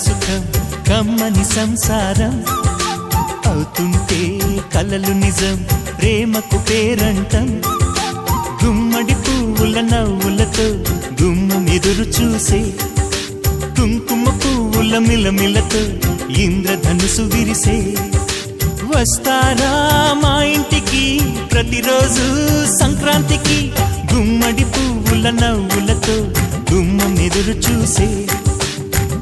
సుఖం కమ్మని సంసారం అవుతుంటే కలలు నిజం ప్రేమకు పేరంటం గుమ్మడి పువ్వుల నవ్వులతో గుమ్మం ఎదురు చూసే కుంకుమ పువ్వుల మిలమిలతో ఇంద్రధనుసు విరిసే వస్తారా మా ఇంటికి ప్రతిరోజు సంక్రాంతికి గుమ్మడి పువ్వుల నవ్వులతో గుమ్మం ఎదురు చూసే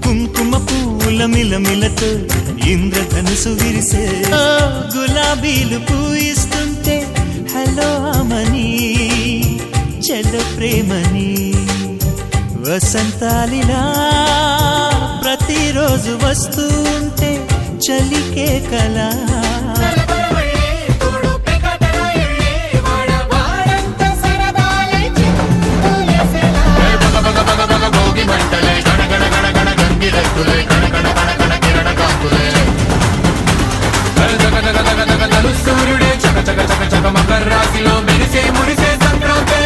కుంకుమ పువ్వుల మిలమిలతో ఇంద్రధనుసు విరిసే గులాబీలు పూయిస్తుంటే హలో అమని చెల్ల ప్రేమని వసంతాలిలా ప్రతిరోజు వస్తుంటే చలికే కలా సూర్యుడే చక చక చక చక మకర రాశిలో మెరిసే మురిసే సంక్రాంతి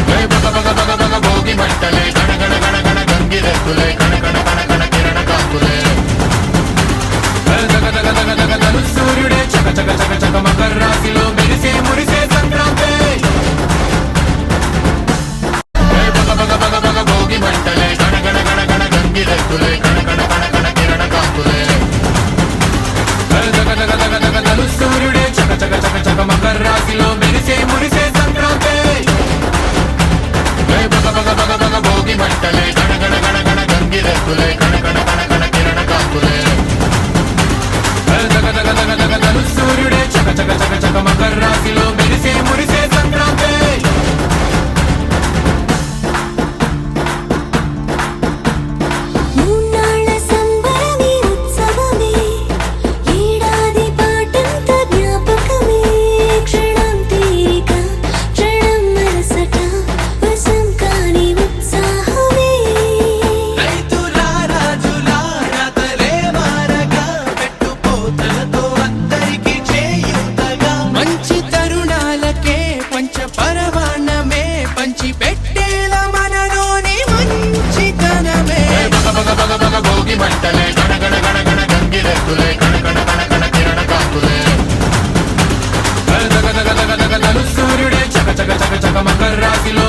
బగ బగ బగ బగ భోగి మంటలే గణ గణ గణ గణ గంగిరెద్దులే కణ కణ కణ కణ కిరణ కాంతులే దగ దగ దగ దగ దగ సూర్యుడే చక చక చక చక మకర రాశిలో మెరిసే మురిసే సంక్రాంతి బగ బగ బగ బగ భోగి మంటలే గణ గణ గణ గణ గంగిరెద్దులే కణ కణ కణ కణ కిరణ కాంతులే సూర్యుడే చక చక చక చక మకర రాశిలో మెరిసే మురిసే సంక్రాంతి బగ బగ బగ బగ భోగి మంటలే గణ గణ గణ గణ గంగిరెద్దులే కణ కణ కణ కణ కిరణ కాంతులే దగ దగ దగ దగ దగ సూర్యుడే చక చక చక చక మకర రాశిలో మెరిసే మురిసే సంక్రాంతి భోగి మంటలే గణ గణ గణ గణ గంగిరెద్దులే కణ కణ కణ కణ కిరణ కాంతులే దగ దగ దగ దగ దగ సూర్యుడే చక చక చక చక మకర రాశిలో